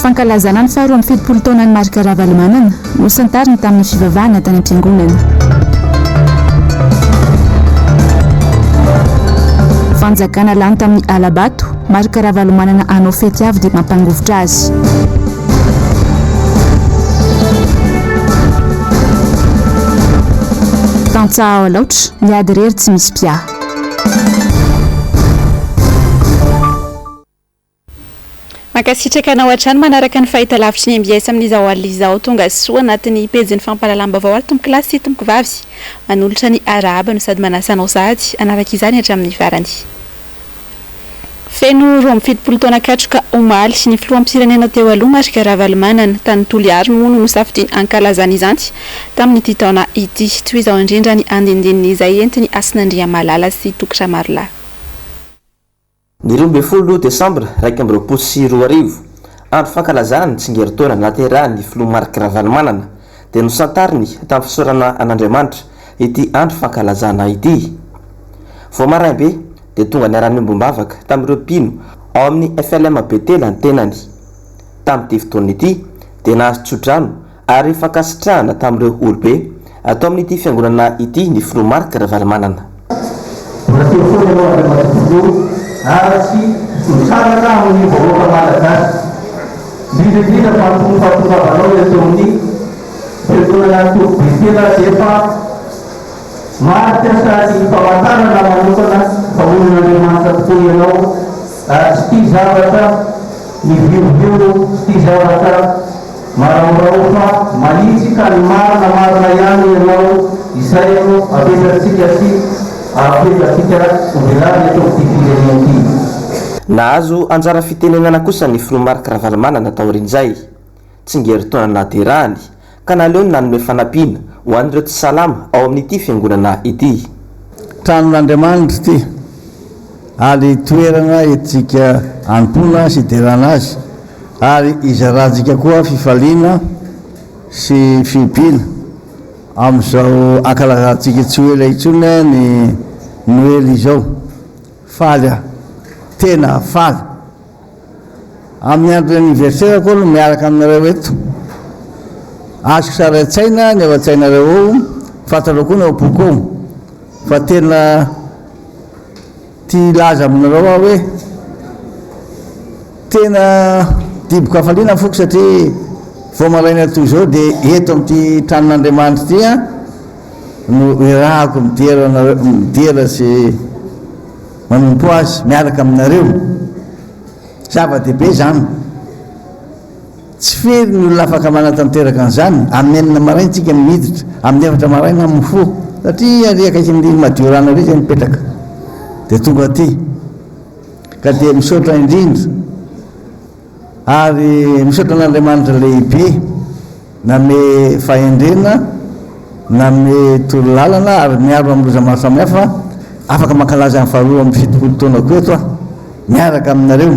Fankalazana ny faharoa amin'ny fitopolo taona ny marika ravalomanana no santariny tamin'ny fivavahana tany am-piangonana. Fanjakana lany tamin'ny alabato marika ravalomanana anao fety avy dia mampangovotra azy. Tantsaha alaotra miady rery tsy misy pia. Makasitraka anao hatrany manaraka ny fahitalavitry ny MBS amin'izao alina izao tonga soa anatin'ny pejin'ny fampahalalam-baovao ary tomboky lahy sy tomboky vavy manolotra ny arahaba no sady manasanao sady anaraka izany hatramin'ny farany. Feno roa amby fitopolo taona katroka omaly ny filoham-pirenena teo aloha marika ravalomanana tany Toliary moa no nosafidiny ankalazana izany tamin'ny ity taona ity toy izao indrindra ny andinindininy izay entiny Asinandriamalala sy Tokotry Marolahy. Ny 12 Desambra 2024 andro fankalazana ny tsingeritaona naterahany filoha marika ravalomanana dia nosantariny tamin'ny fisaorana an'Andriamanitra ity andro fankalazana ity. Vao marainbe dia tonga niarany mbombavaka tamin'ireo mpino ao amin'ny FLM Betela ny tenany. Tamin'ity fotoana ity dia nahazo tsodrano ary fankasitrahana tamin'ireo olobe atao amin'ity fiangonana ity ny filoha marika ravalomanana. Arasy tsara amin'ny vahoaka malagasy indrindra fampatongavana eto amin'ny fiangonana Betela efa mampiasa ny famantarana manokana famonon'Andriamanitra tokoa ianao ary tsy tia zavatra miviovio tsy tia zavatra maraorao fa manitsy ka ny marina ihany ianao izay apetratsika sy nahazo anjara fitenenana kosa ny filoha marika ravalomanana taorin'izay tsingeritaona naterahany ka naleony nanome fanampiana ho an'ireo tsy salama ao amin'ity fiangonana ity. Tranon'Andriamanitra ity ary toerana etsika antona sy derana azy ary izarantsika koa fifaliana sy fihipina amin'izao ankalazantsika tsy ho ela intsony ny Noely izao faly tena faly amin'ny andro anniversaire koa no miaraka aminareo eto azoko sara an-tsaina ny ao an-tsainareo ao fantareo koa ny ao boko fa tena tia laza aminareo aho hoe tena diboka hafaliana foko satria vao maraina toy izao dia eto amin'ity tranon'Andriamanitra ity no irahako midera sy manompo azy miaraka aminareo zava-dehibe zany tsy fery ny olona afaka manatanteraka an'izany amin'ny enina maraina tsika miditra amin'ny efatra maraina amin'ny fo satria ariaka isin'ny madio rano ary zay mipetraka dia tonga aty ka dia misaotra indrindra ary misaotra an'Andriamanitra lehibe name fahendrena name torolalana ary miaro amin'loza maro samihafa afaka mankalaza ny faharoa amin'ny fitopolo taona koa eto miaraka aminareo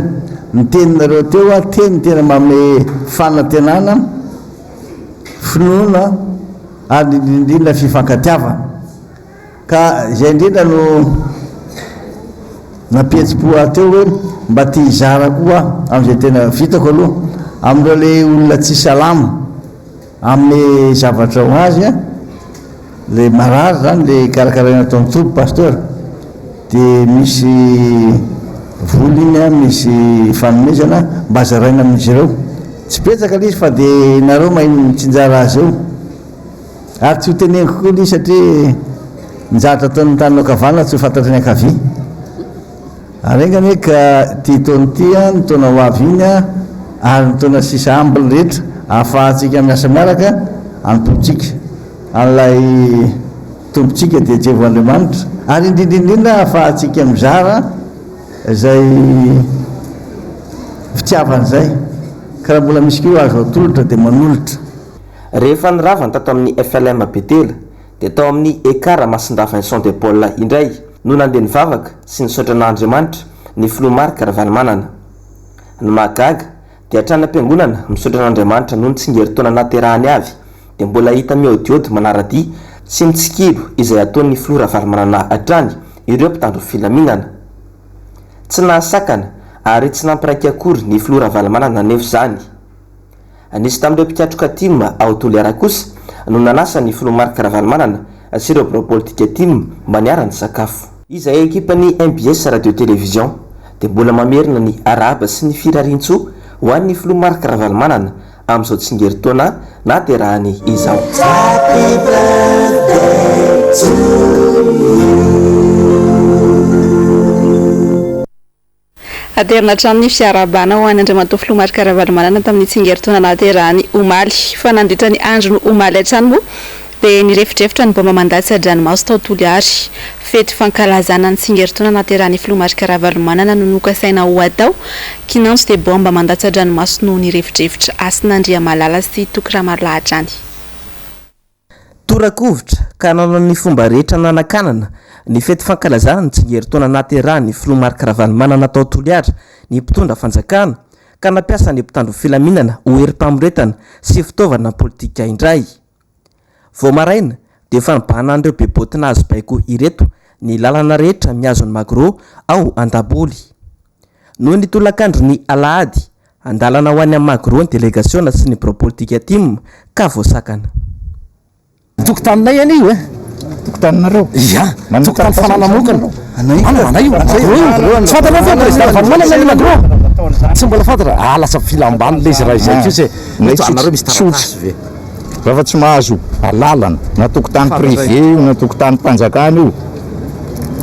ny teninareo teo teny tena mame fanantenana finoana ary indrindra fifankatiavana ka izay indrindra no napietsi-po ateo hoe mba tia hizara koa amin'izay tena vitako aloha amin'ireo le olona tsy salama amin'ny zavatra ho azy le marary zany le karakaraina atao amin'ny tompo pasteur dia misy voliny misy fanomezana mba zaraina amin'izy ireo tsy petsaka l'izy fa dia nareo mahay mitsinjara azy eo ary tsy ho teneniko koa l'izy satria nizatra taon'ny taninao kavana tsy ho fantatry ny ankavia arengany hoe ka ty taona ty ny taona ho avy iny ary ny taona sisa ambiny rehetra ahafahantsika miasa miaraka antompotsika an'ilay tompotsika dia Jevoandriamanitra ary indrindrindrindra ahafahantsika mizara izay fitiavana izay ka raha mbola misy keo azo atolotra dia manolotra. rehefa niravany tato amin'ny FLM Betela dia tao amin'ny ekara Masinda Vincent de Paul indray no nandeha nivavaka sy nisaotra n'Andriamanitra ny filoha Marc Ravalomanana. Ny mahagaga dia hatrany am-piangonana misaotra n'Andriamanitra noho ny tsingeritaona naterahany avy dia mbola hita miodiody manaradia sy mitsikilo izay ataon'ny filoha Ravalomanana hatrany ireo mpitandro filaminana. Tsy nahasakana ary tsy nampiraiky akory ny filoha Ravalomanana nefa zany. Anisy tamin'ireo mpikatroka tima ao Toliara kosa no nanasa ny filoha Marc Ravalomanana sy ireo biro politika tima mba niara ny sakafo. Izay ekipan'ny MBS radio télévision dia mbola mamerina ny araba sy ny firarian-tsoa ho an'ny filoha Marc Ravalomanana amin'izao tsingeritaona naterahany izao. Aterina hatramin'ny fiarabana ho an'ny Andriamatoa filoha Marc Ravalomanana tamin'ny tsingeritaona naterahany omaly fa nandritra ny andro ny omaly hatrany moa dia nirefitrefitra ny bomba mandatsy adranomaso tao Toliary. Fety fankalazana ny tsingeritaona naterahany filoha Marc Ravalomanana no nokasaina ho atao kinanjo dia bomba mandatsy adranomaso no nirefitrefitra Asinandriamalala sy Tokiramalahatra any. Torakovitra ka nanao ny fomba rehetra nanakanana ny fety fankalazana ny tsingeritaona naterahany filoha Marc Ravalomanana tao Toliara ny mpitondra fanjakana ka nampiasa ny mpitandro filaminana ho herim-pamoretana sy fitaovana politika indray. Vao maraina dia efa nibahana an'ireo bebotina azo baiko ireto ny lalana rehetra miazo ny Magro ao Andaboly. Noho ny tolakandro ny Alahady andalana ho any Magro ny delegasiona sy ny biro politika tim ka voasakana. Tokotaninay any io tokotaninareo ia tokotany fananamokana anay io tsy fantanao fa president Ravalomanana ny Magro tsy mbola fantatra lasa filambany le izy raha izay kio nareo misy taratasy ve raha fa tsy mahazo alalana na tokotany privé na tokotany mpanjakana io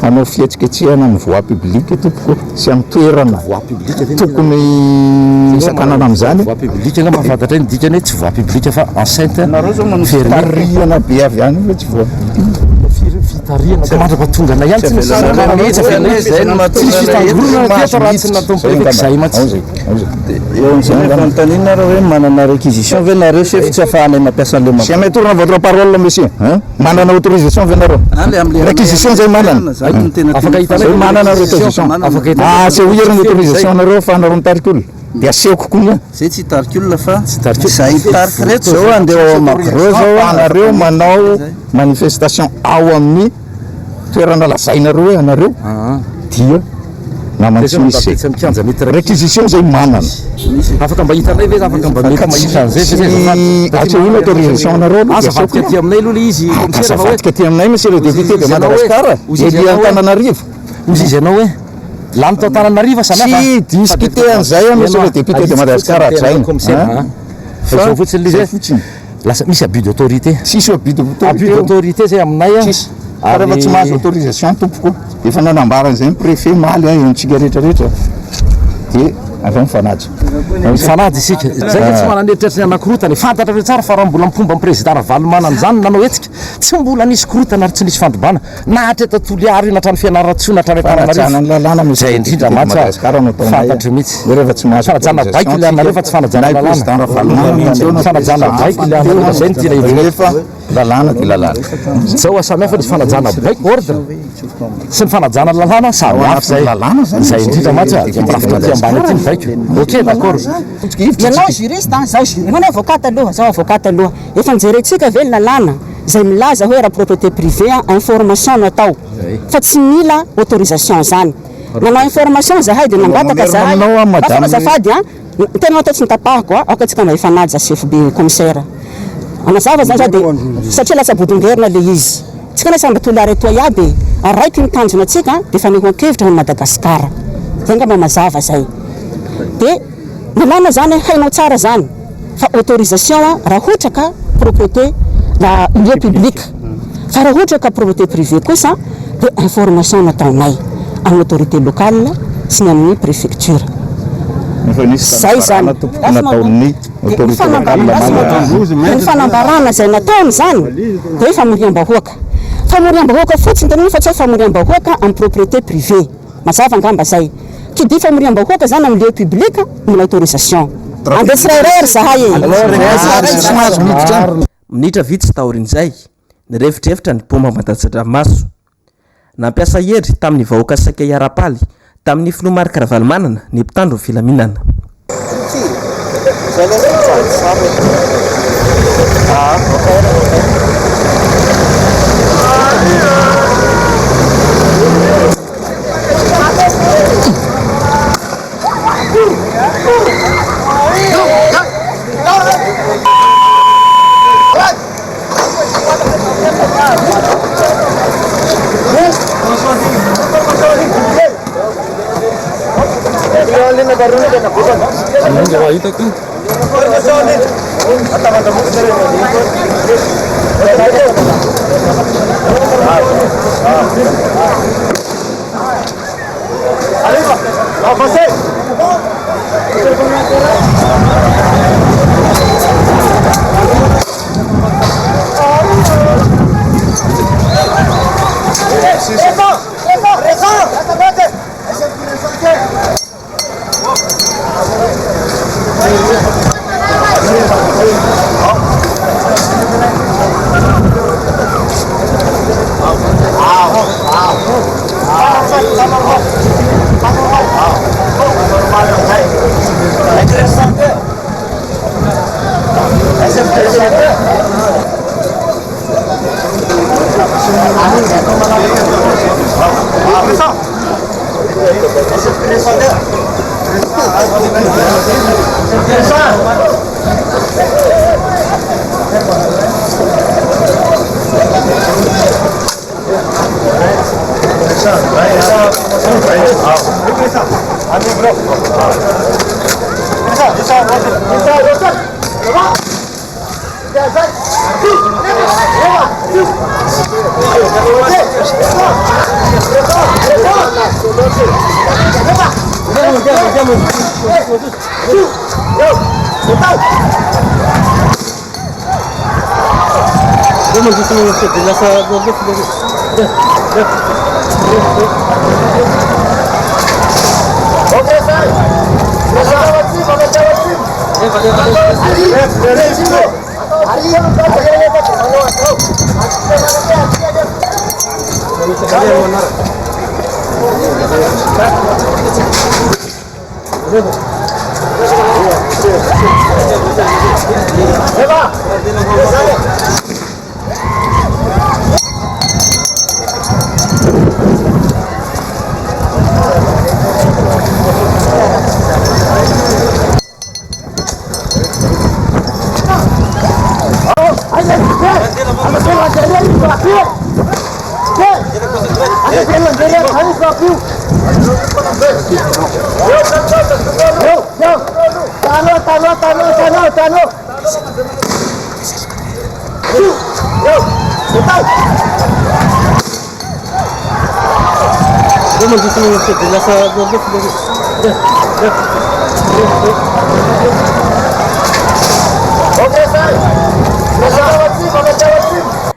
anao fietsiketsehana ny voie publique tompoko sy amin'ny toerana voie publique tokony isakanana amin'izany voie publique nga mahafantatra ny dikany hoe tsy voie publique fa enceinte fitariana be avy any hoe tsy voie fitariana mandra-patongana ihany tsy misy fitangorona teto raha tsy natao zay matsy eo am'izay fanontaniana raha hoe manana réquisition ve nareo se tsy afahana mampiasa an'le sy ametorana votre parole monsieur manana autorisation ve nareo réquisition zay manana afaka hitanay manana réquisition se ho heriny autorisation nareo fa nareo mitarika olona dia asehoko koa zay tsy hitarika olona fa zay hitarika reto zao andeha ao Magro zao anareo manao manifestation ao amin'ny toerana lazainareo hoe anareo dia namantsy misy réquisition zay manana afaka mba hitanay ve afaka mba mety mahita an'izay atse ino autorisation anareo azavadika aty aminay aloha le izy azavadika aty aminay monsieur le député de Madagascar ery Antananarivo ozy izy ianao hoe lany tao Antananarivo samihafa tsy discuté an'izay monsieur le député de Madagascar atrainy fa fotsiny le zay lasa misy abus d'autorité sisy abus d'autorité zay aminay rehefa tsy mahazo autorisation tompoko efa nanambarany zay préfet maly antsika rehetrarehetra dia avy mifanajy fanady isika zay tsy mananeritreritra ny anakorotany fantatra re tsara fa raha mbola mipomba amin'ny président Ravalomanana zany nanao etsika tsy mbola nisy korotana ary tsy nisy fandrombana na hatreta Toliary natrany fianaratsoa natrany Antananarivo zay indrindra matsy fantatry mihitsy rehefa tsy mahazo fanajana baiko ile anareo fa tsy fanajana lalàna fanajana baiko ile anareo zay ny tena rehefa lalàna dia lalàna zao asamihafa nisy fanajana baiko ordre sy ny fanajana lalàna samy hafa zay zay indrindra matsy mirafitra aty ambany aty ny baiko ok d'accord ianao juriste zaho ianao avocate aloha zaho avocate aloha efa nijerentsika ve lalàna zay milaza hoe raha propriété privée information natao fa tsy mila autorisation zany nanao information zahay dia nangataka zahay afaka azafady tena atao tsy nitapahako aoka tsika mba ifanaja CFB commissaire anazava zany dia satria lasa bodongerina le izy tsika na samba Toliary etoy aby araiky nitanjona atsika dia efa nihoan-kevitra ny Madagasikara zay nga mba mazava zay dia milana zany hainao tsara zany fa autorisation raha ohatra ka propriété la lieu public fa raha ohatra ka propriété privée kosa dia information nataonay amin'ny autorité locale sy ny amin'ny préfecture zay zany ny fanambarana zay nataony zany dia hoe famoriam-bahoaka famoriam-bahoaka fotsiny tena fa tsy hoe famoriam-bahoaka amin'ny propriété privée mazava angamba zay qui dit famoriam-bahoaka zany amin'ny lieu public mila autorisation andeha tsirairay zahay minitra vitsy taorin'izay nyrevitrevitra ny poma Madagasikara nampiasa hery tamin'ny vahoaka saika iarapaly tamin'ny filoha Marc Ravalomanana ny mpitandro ny filaminana.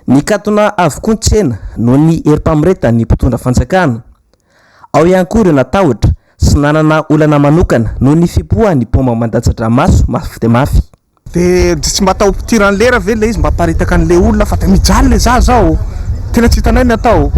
Ny katona avokoa ny tsena no ny herim-pamireta ny mpitondra fanjakana. Ao ihany koa ireo natahotra sy nanana olana manokana no ny fipoha ny poma Madagasikara mafy dia mafy. Dia tsy mba atao pitirany lera ve le izy mba hamparitaka an'le olona fa mijaly le zao tena tsy hitanay ny atao.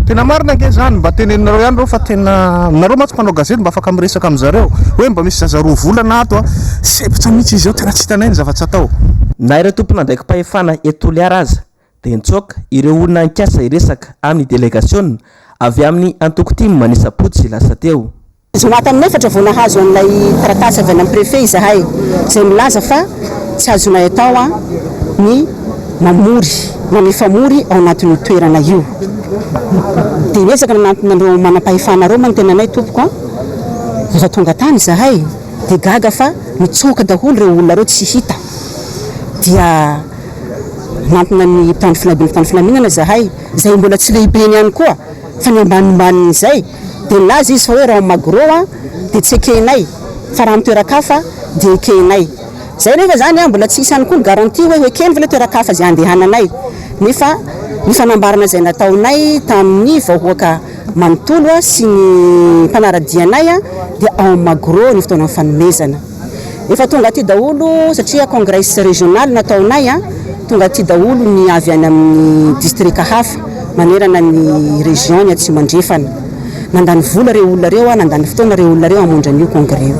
Tena marina nge zany mba teneninareo ihany reo fa tena nareo mantsy mpanao gazety mba afaka miresaka amin'izareo hoe mba misy zazaroa volana ato sepitra mihitsy izy eo tena tsy hitanay ny zava-tsy atao. Na ireo tompona andraiki-pahefana etoly aza dia nitsoaka ireo olona nikasa iresaka amin'ny delegasion avy amin'ny antoko-timy manisa-potsy lasa teo. Zonatany efatra vao nahazo an'ilay taratasy avy any amin'ny préfet izahay izay milaza fa tsy azonay atao ny mamory na mifamory ao anatin'ny toerana io. Dia niezaka nanantinareo manam-pahefanareo man tena anay tompoko rehefa tonga tany izahay dia gaga fa mitsoaka daholo ireo olona reo tsy hita. Dia nantina ny mpitandro filaminana izahay izay mbola tsy lehibeny ihany koa fa ny ambanimbany izay dia nilaza izy fa hoe raha magro dia tsy ekenay fa raha mitoeran-kafa dia ekenay. Zay rehefa zany mbola tsy isany koa ny garantie hoe ekeny fa le toeran-kafa izay andehananay. Nefa ny fanambarana izay nataonay tamin'ny vahoaka manontolo sy ny mpanaradianay dia ao magro ny fotoana fanomezana. efa tonga aty daholo satria congrès régional nataonay a tonga aty daholo ny avy any amin'ny district hafa manerana ny région ny Atsimandrefana nandany vola reo olona reo nandany fotoana reo olona reo hamonjy an'io congrès io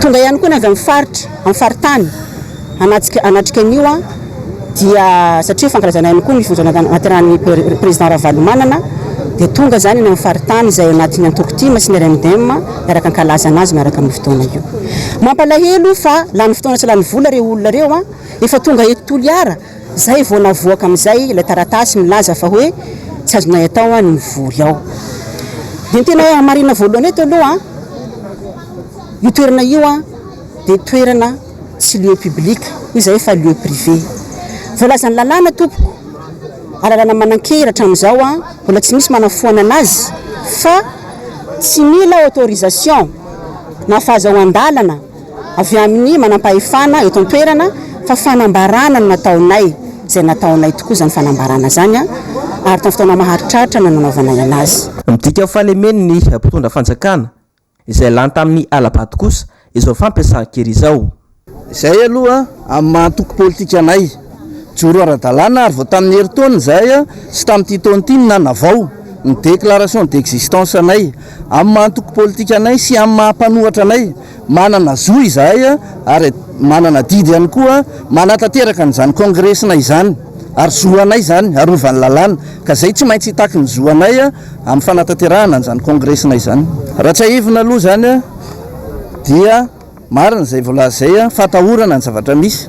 tonga ihany koa ny avy amin'ny faritra amin'ny faritany anatrika an'io a dia satria fankalazana ihany koa ny fivondrona nateran'ny président Ravalomanana dia tonga zany ny amin'ny faritany izay anatin'ny Antokotima sy ny RMDM miaraka ankalazana azy miaraka amin'ny fotoana io mampalahelo fa lany fotoana tsy lany vola reo olona reo a efa tonga eto Toliara zay vao navoaka amin'izay ilay taratasy milaza fa hoe tsy azonay atao ny mivory ao dia tena hoe marina voalohany eto aloha io toerana io a dia toerana tsy lieu public io zay fa lieu privé voalazany lalàna tompoko alalana manan-keratra amin'izao a mbola tsy misy manafoana anazy fa tsy mila autorisation na fahazahoan-dalana avy amin'ny manam-pahefana eto an-toerana fa fanambarana no nataonay zay nataonay tokoa zany fanambarana zany a ary tamin'ny fotoana maharitraritra no nanaovanay anazy midika fahalemeny ny mpitondra fanjakana izay lany tamin'ny alabato kosa izao fampiasan-kery izao izay aloha amin'ny mahantoko politika anay joro ara-dalàna ary vao tamin'ny herintaona zay a sy tamin'ity taona ity nanavao ny déclaration d'existence anay amin'ny mahantoko politika anay sy amin'ny mahampanohatra anay manana zo izahay a ary manana didy ihany koa manatanteraka n'izany congrès-nay izany ary zoanay zany arovany lalàna ka zay tsy maintsy hitaky ny zoanay a amin'ny fanatanterahana n'izany congrès-nay izany raha tsy ahivina aloha zany a dia marina zay volazay a fatahorana ny zavatra misy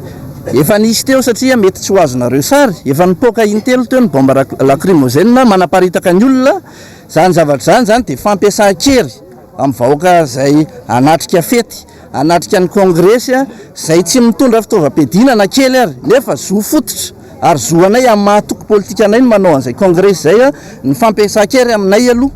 efa nisy teo satria mety tsy ho azonareo sary efa nipoka intelo teo ny bombe lacrymogène manaparitaka ny olona zany zavatra zany dia fampiasan-kery amin'ny vahoaka zay anatrika fety anatrika ny congrès zay tsy mitondra fitaovam-piadinana kely ary nefa zo fototra ary zoanay amin'ny mahatoko politika anay no manao an'izay congrès zay a ny fampiasan-kery aminay aloha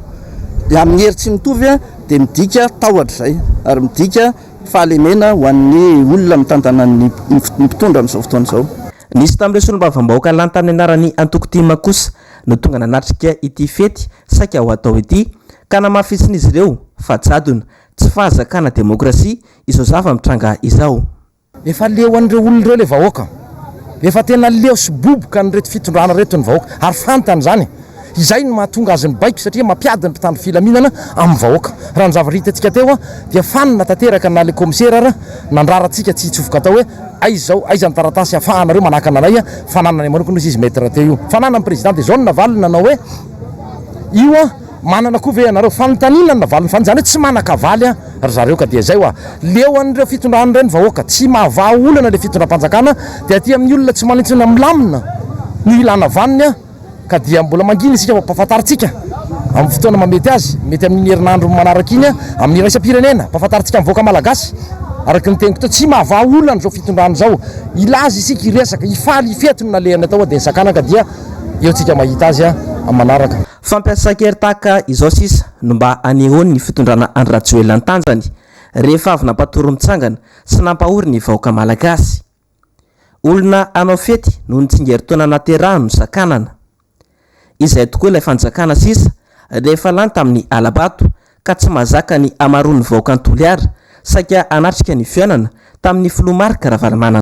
dia amin'ny hery tsy mitovy a dia midika tahotra zay ary midika fahalemena ho an'ny olona mitantana ny mpitondra amin'izao fotoana izao nisy tamin'ireo solombavam-bahoaka lany tamin'ny anaran'ny Antokotima kosa no tonga nanatrika ity fety saika ho atao ity ka namafisiny izy ireo fa jadona tsy fahazakana demokrasia izao zava mitranga izao efa leo an'ireo olona ireo le vahoaka efa tena leo sy boboka ny reto fitondrana reto ny vahoaka ary fantany zany izay no mahatonga azy ny baiko satria mampiady ny mpitandro filaminana amin'ny vahoaka raha ny zavatra hitantsika teo a dia fanina tanteraka na le commissaire ara nandrarantsika tsy hitsofoka atao hoe aizao aiza ny taratasy afahanareo manahaka ananay a fananany manokana izy metra teo io fanana ny président dia zao no navaliny nanao hoe io a manana koa ve anareo fanontaniana ny navaliny fany zany hoe tsy manakavaly a ry zareo ka dia zay oa leo an'ireo fitondrana ireny vahoaka tsy mahava olana le fitondram-panjakana dia aty amin'ny olona tsy manitsina milamina ny ilana vaniny a ka dia mbola mangina isika mpahafantaritsika amin'ny fotoana mamety azy mety amin'ny herinandro manaraka iny a amin'ny raisam-pirenena mpahafantaritsika amin'ny vahoaka malagasy araky ny teniko teo tsy mahava olana zao fitondrana zao ilazy isika iresaka ifaly ifetiny nalehany atao dia sakanaka dia eo tsika mahita azy a amin'ny manaraka fampiasan-kery tahaka izao sisa no mba anehoany ny fitondrana andrajoelany tanjany rehefa avy nampatoro mitsangana sy nampahory ny vahoaka malagasy olona anao fety no nitsingeritaona naterahano sakanana izay tokoa ilay fanjakana sisa rehefa lany tamin'ny alabato ka tsy mahazaka ny amaroany vahoaka ny Toliara saika anatrika ny fiainana tamin'ny filomarika Ravalomanana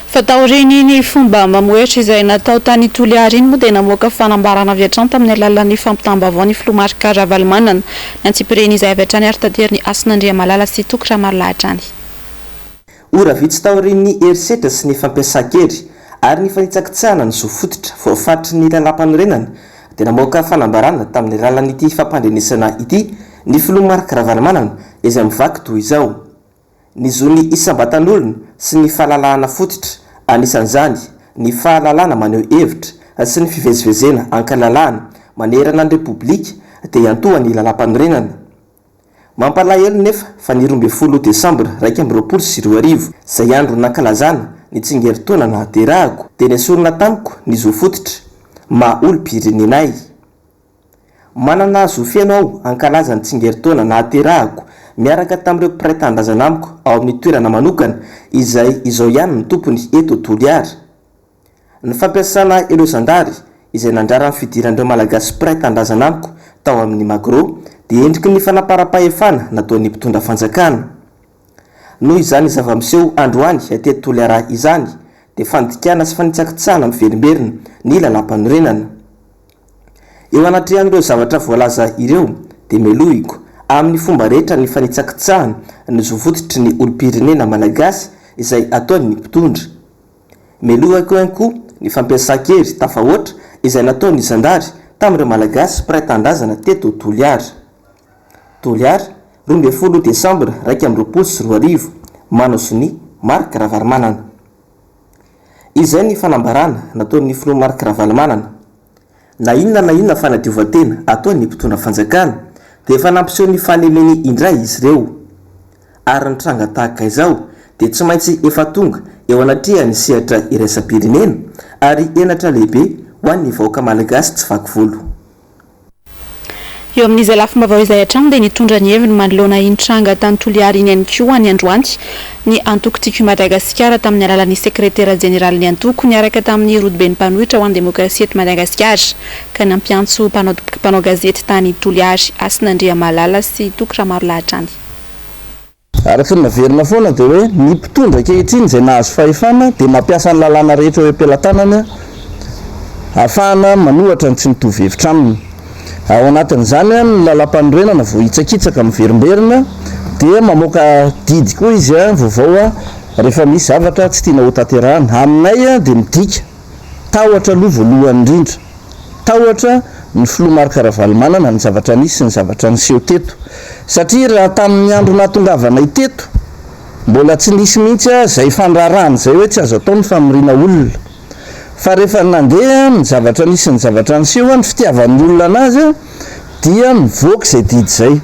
fataoriny ny fomba mamoetra izay natao tany Toliara iny moa dia namoaka fanambarana avy hatrany tamin'ny alalan'ny fampitambavao ny filomarika Ravalomanana nantsipireny izay avy hatrany ary tateriny Asinandriamalala sy Tokotry Marlahatrany ora vitsy taoriny herisetra sy ny fampiasan-kery ary ny fanitsakitsahana ny zo fototra voafatry ny lalam-panorenana dia namoaka fanambarana tamin'ny alalan'ity fampandrenesana ity ny filomarika Ravalomanana izay mivaky toy izao ny zony isam-batan'olona sy ny fahalalahana fototra anisan'izany ny fahalalahana maneho hevitra sy ny fivezivezena ankalalahana manerana ny repoblika dia iantohany lalam-panorenana mampalahelo nefa fa ny 12 Desambra 2022 izay andro nankalazana ny tsingeritaona nahaterahako dia nesorina tamiko ny zo fototra ma olo-pirenenay manana zo fiaino aho ankalaza ny tsingeritaona nahaterahako miaraka tamin'ireo mpiray-tandrazana amiko ao amin'ny toerana manokana izay izao ihany ny tompony eto Toliara ny fampiasana elozandary izay nandrara ny fidiran'ireo malagasy mpiray-tandrazana amiko tao amin'ny magro dia endriky ny fanaparam-pahefana nataon'ny mpitondra fanjakana noho izany zava-miseho androany teto Toliara izany dia fandikana sy fanitsakitsahana miverimberina ny lalam-panorenana. Eo anatrehan'ireo zavatra voalaza ireo dia melohiko amin'ny fomba rehetra ny fanitsakitsahana ny zovototry ny olom-pirenena malagasy izay ataony ny mpitondra. Melohako ihany koa ny fampiasan-kery tafahoatra izay nataony Zandary tamin'ireo malagasy mpiray-tandrazana teto Toliara. Toliara 12 Desambra 2024 manao soni Marc Ravalomanana. Izay ny fanambarana nataon'ny filoha Marc Ravalomanana. Na inona fanadiovan-tena ataony mpitondra fanjakana dia efa nampiseho ny fahalemeny indray izy ireo. Ary ny tranga tahaka izao dia tsy maintsy efa tonga eo anatrehany sehatra iraisam-pirenena ary enatra lehibe ho an'ny vahoaka malagasy tsy vaky volo. Eo amin'izay lafim-baovao izay hatrany dia nitondra ny heviny manoloana intranga tany Toliara iny ihany koa ny androanty ny antoko tiako Madagasikara tamin'ny alalan'ny sekretera jeneraly ny antoko niaraka tamin'ny rodoben'ny mpanohitra ho an'ny demokrasia eto Madagasikara ka nampiantso mpanao gazety tany Toliara Asinandriamalala sy Tokramaro lahatrany. Araka ny naverina foana dia hoe ny mpitondra ankehitriny izay nahazo fahefana dia mampiasa ny lalàna rehetra hoe am-pelantanana ahafahana manohatra ny tsy mitovy hevitra aminy. Ao anatin'izany ny lalam-panorenana vao hitsakitsaka miverimberina dia mamoaka didy koa izy vaovao rehefa misy zavatra tsy tiana ho tanterahana. Aminay dia midika tahotra aloha voalohany indrindra, tahotra ny filoha Marc Ravalomanana ny zavatra nisy sy ny zavatra niseho teto, satria raha tamin'ny andro nahatongavanay teto mbola tsy nisy mihitsy izay fandrarahana izay hoe tsy azo atao ny famirina olona. Fa rehefa nandeha ny zavatra nisy ny zavatra niseho ny fitiavan'ny olona anazy dia mivoaka izay didy izay.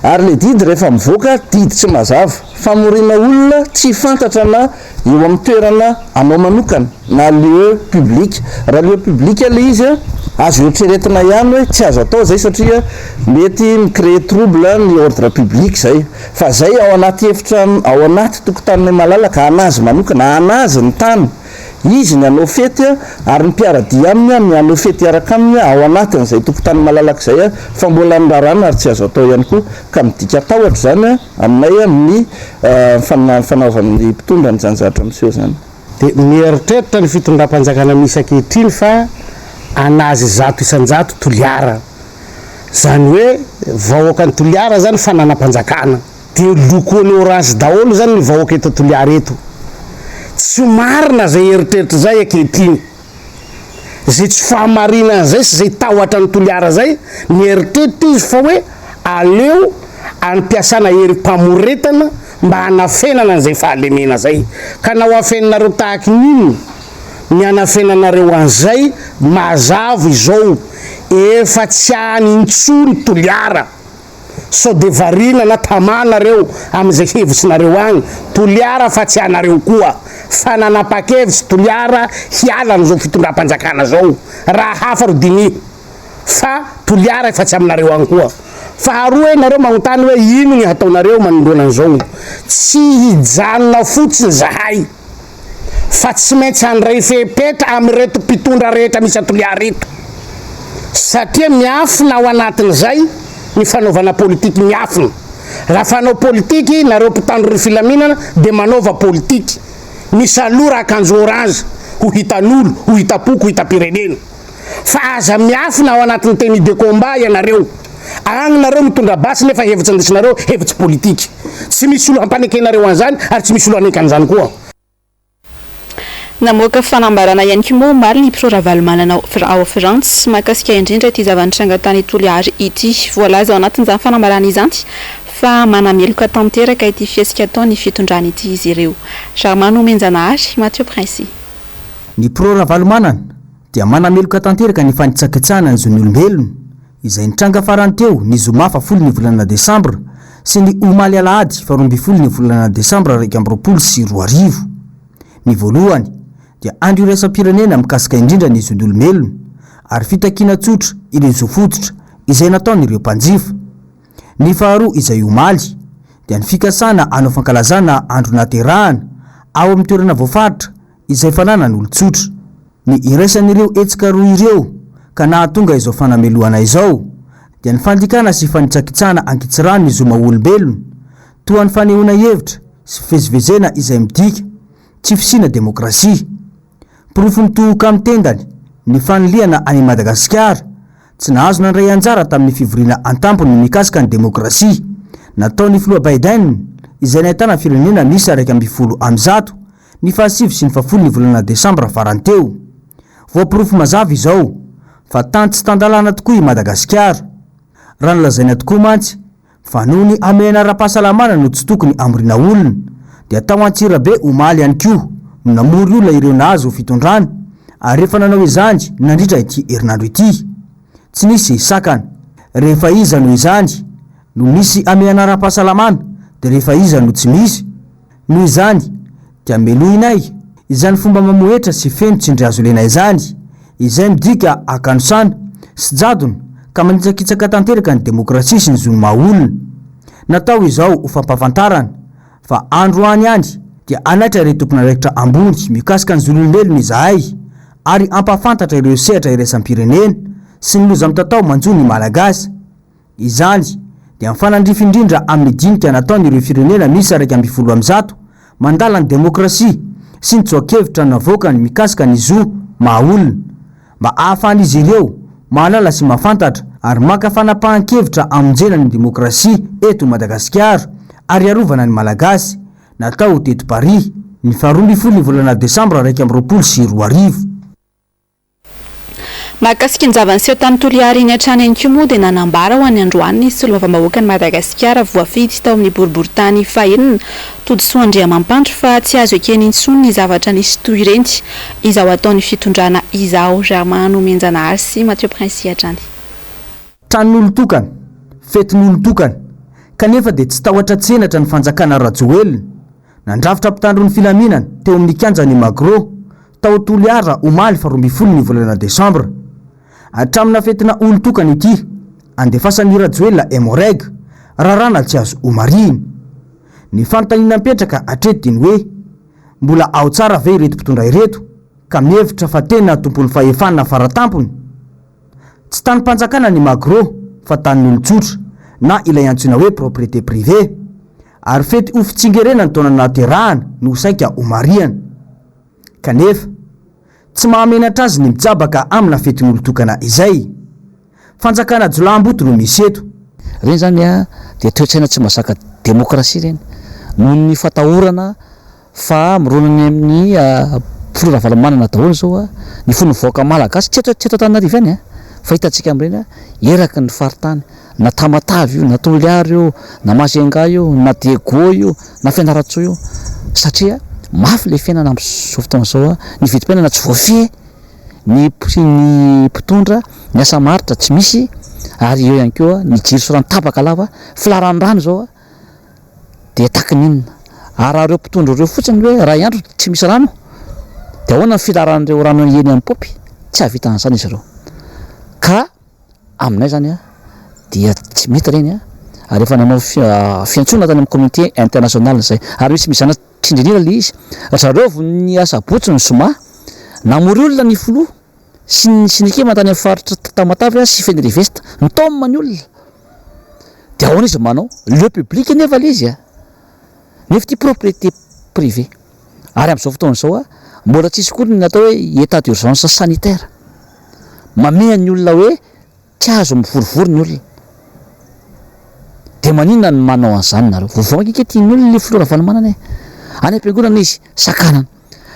Ary le didy rehefa mivoaka didy tsy mazava, famorina olona tsy fantatra na eo amin'ny toerana anao manokana na lieu public. Raha lieu public le izy azo eritreretina ihany hoe tsy azo atao zay satria mety micréer trouble ny ordre public zay. Fa zay ao anaty efitra, ao anaty tokotaniny malalaka anazy manokana, anazy ny tany izy ny anao fety ary ny mpiaradia aminy ny anao fety araka aminy ao anatin'izay tokotany malalaka zay fa mbola nirarana ary tsy azo atao ihany koa ka midika tahotra zany aminay amin'ny fanaovan'ny mpitondra ny zanjatra miseho zany. Dia mieritreritra ny fitondram-panjakana misy ankehitriny fa anazy 100 isan-jato Toliara. Zany hoe vahoaka ny Toliara zany fananam-panjakana. Dia lokoany orange daholo zany ny vahoaka eto Toliara eto. Tsy marina zay eritreritra zay ankehitriny. Zay tsy fahamarina zay sy zay tahotra ny Toliara zay ny eritreritra izy fa hoe aleo ampiasana herim-pamoretana mba hanafenana an'izay fahalemena zay. Ka na ho afenanareo tahaka n'ino ny hanafenanareo an'izay mazava izao efa tsy hany intsony Toliara. So de varina na tamanareo amin'izay hevitsinareo agny Toliara fa tsy hanareo koa fa nanapa-kevitsy Toliara hiala n'izao fitondram-panjakana zao raha hafa ro dini fa Toliara efa tsy aminareo agny koa. Faharoa nareo magnontany hoe ino ny hataonareo manoloana an'izao, tsy hijanona fotsiny zahay fa tsy maintsy handray fepetra amin'reto mpitondra rehetra misy Toliara reto satria miafina ao anatin'izay ny fanaovana politiky miafina. Raha fanao politiky nareo mpitandro ry filaminana dia manaova politiky misy aloha raha akanjo orange ho hitan'olo, ho hitapoko, ho hitam-pirenena. Fa aza miafina ao anatin'ny tenue de combat ianareo. Agny nareo mitondra basy nefa hevitsy andesinareo hevitsy politiky. Tsy misy olo hampanekenareo an'izany ary tsy misy olo hanekan'izany koa. Namoaka fanambarana ihany koa moa omaly ny mpitondra Ravalomanana ao Frantsa mahakasika indrindra ity zava-nitranga tany Toliara ity. Voalaza ao anatin'izany fanambarana izany fa manameloka tanteraka ity fiesika ataony fitondrana ity izy ireo. Germano Menjanahary, Mathieu Prince. Ny pro Ravalomanana dia manameloka tanteraka ny fanitsakitsahana ny zon'olombelona izay nitranga farany teo ny zoma fafolo ny volana Desambra sy ny omaly alahady 12 ny volana Desambra 2024. Ny voalohany dia andro iraisam-pirenena mikasika indrindra ny zon'olombelona ary fitakiana tsotra ireo zofototra izay nataon'ireo mpanjifa. Ny faharoa izay omaly dia ny fikasana anao fankalazana andro naterahana ao amin'ny toerana voafaritra izay fanana ny olon-tsotra. Ny iraisan'ireo etsika roa ireo ka nahatonga izao fanameloana izao dia ny fandikana sy fanitsakitsahana ankitsirano ny zoma olombelona toa ny fanehoana hevitra sy fivezivezena izay midika tsy fisiana demokrasia. Pirofo nitohoka amin'ny tendany ny fanoliana any Madagasikara tsy nahazo nandray anjara tamin'ny fivoriana an-tampony mikasika ny demokrasia nataon'ny filoha Biden izay nahitana firenena misy 120 ny fahasivy sy ny fafolo ny volana Desambra farany teo. Voapirofo mazava izao fa tany tsy tandalana tokoa i Madagasikara. Raha nolazaina tokoa mantsy fa noho ny amena ara-pahasalamana no tsy tokony amorina olona dia tao an-tsira be omaly ihany koa no namory olona ireo nahazo fitondrana ary rehefa nanao izany nandritra ity herinandro ity. Tsy nisy sakana. Rehefa iza no izany no misy amena ara-pahasalamana dia rehefa iza no tsy misy no izany dia melohinay izany fomba mamoetra sy feno tsindry azo lena izany izay midika akanosana sy jadona ka manitsakitsaka tanteraka ny demokrasia sy ny zony mahaolona. Natao izao ho fampahafantarana fa andro any ihany dia anaitra ireo tompon'andraikitra ambony mikasika ny zon'olombelona izahay ary ampahafantatra ireo sehatra iraisam-pirenena sy ny loza mitatao manjo ny malagasy. Izany dia mifanandrify indrindra amin'ny dinika nataon'ireo firenena misy 120 mandala ny demokrasia sy ny tsoakevitra navoaka ny mikasika ny zo mahaolona mba ahafahan'izy ireo mahalala sy mahafantatra ary maka fanapahan-kevitra amonjena ny demokrasia eto Madagasikara ary arovana ny malagasy. Natao teto Paris ny 12 ny volana Desambra 2022. Mahakasika ny zava-niseho tany Toliary iny hatrany ihany koa moa dia nanambara ho an'ny androany ny solombavambahoaka ny Madagasikara voafidy tao amin'ny boriboritany fahenina Todisoa Andriamampandry fa tsy azo ekeny intsony ny zavatra nisy toy ireny izao ataon'ny fitondrana izao Germano Menjanahary sy Mathieu Prince hatrany. Tranon'olo tokana, fetin'olo tokana kanefa dia tsy tahotra tsenatra ny fanjakana Rajoelina nandrafitra mpitandro ny filaminana teo amin'ny kianjany Magro tao Toliara omaly 12 ny volana Desambra. Hatramina fetina olo tokana ity andefasan'ny Rajoelina Emoreg rarana tsy azo omarina. Ny fanontaniana mipetraka hatreto dia ny hoe mbola ao tsara ve ireto mpitondra ireto ka mihevitra fa tena tompon'ny fahefanana faratampony. Tsy tany mpanjakana ny Magro fa tanin'olon-tsotra na ilay antsoina hoe propriété privée ary fety ho fitsingerena ny taona naterahana no saika omariana. Kanefa tsy mahamenatra azy ny mijabaka amina fetin'olo tokana izay. Fanjakana jolamboto no misy eto. Reny zany dia toetsaina tsy mahazaka demokrasia reny noho ny fatahorana fa mironany amin'ny polona valamanana daholo zao ny fony voaka malagasy tsy eto Antananarivo any fa hitantsika amin'ireny eraky ny faritany na Tamatavy io na Toliary io na Majunga io na Dego io na Fianaratsoa io satria mafy le fiainana amin'izao fotoana zao ny vidim-piainana tsy voafehy ny mpitondra ny asa maritra tsy misy ary eo ihany koa ny jiro sorany tapaka lava filaran'ny rano zao dia takininona ary raha ireo mpitondra ireo fotsiny hoe raha andro tsy misy rano dia ahoana ny filaran'ireo rano eny amin'ny popy tsy havita an'izany izy ireo ka aminay zany dia tsy mety reny ary efa nanao fiantsonana tany amin'ny communauté internationale zay ary misy mizana tsindrinina le izy zareo ny asa botsy ny zoma namory olona ny filoha sy ny kema tany amin'ny faritra Tamatavy sy Fenirivesta ny taomma ny olona dia ahoana izy manao le public nefa le izy nefa ty propriété privée ary amin'izao fotoana zao mbola tsisy koa ny natao hoe état d'urgence sanitaire mamea ny olona hoe tsy azo mivorivory ny olona dia maninona ny manao an'izany nareo vovoankika tiany olona le filora valamanana any am-piangonana izy sakanana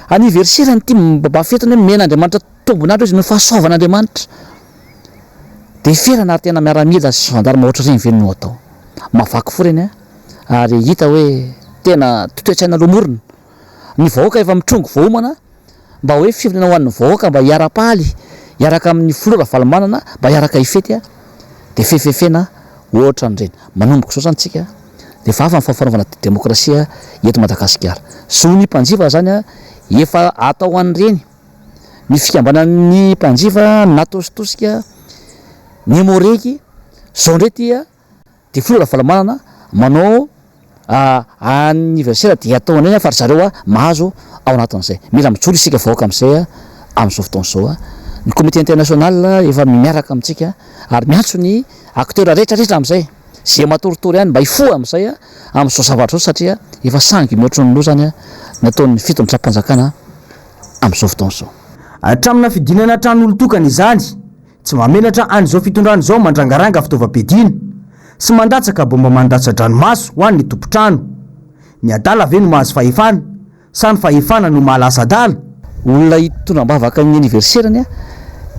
anniversaire ny ty mbafetana hoe men'Andriamanitra tombonandro izy no fahasoavan'Andriamanitra dia ferana ary tena miaramila gendarme ohatra reny venino atao mavaky fo reny ary hita hoe tena toetsaina lomorona ny vahoaka efa mitrongo voaomana mba hoe fivolana ho an'ny vahoaka mba hiara-paly hiaraka amin'ny filora valamanana mba hiaraka hifety dia fefefena ohatra n'ireny manomboka zao zany tsika dia fa avy amin'ny fahafanaovana demokrasia eto Madagasikara so ny mpanjifa zany efa atao an'ireny ny fikambanan'ny mpanjifa natositosika ny moreky zao ndreky dia filora valamanana manao anniversaire dia atao an'ireny fa ry zareo mahazo ao anatin'izay mila mijoro isika vahoaka amin'izay amin'izao fotoana zao ny comité international efa miaraka amintsika ary miantso ny acteur rehetrarehetra amin'izay zay matoritory ihany mba hifoa amin'izay a amin'izao zavatra zao satria efa sangy mihoatra ny loha zany a nataon'ny fito am'tram-panjakana amin'izao fotoana zao. Hatramina fidinana tran'olon-tokana izany tsy mamenatra an'izao fitondrana izao mandrangaranga fitaovam-piadiana sy mandatsaka bomba mandatsa-dranomaso ho an'ny tompo-trano. Ny adala ve no mahazo fahefana sa ny fahefana no mahalasa adala? Olona hitondram-bavaka ny aniverserany a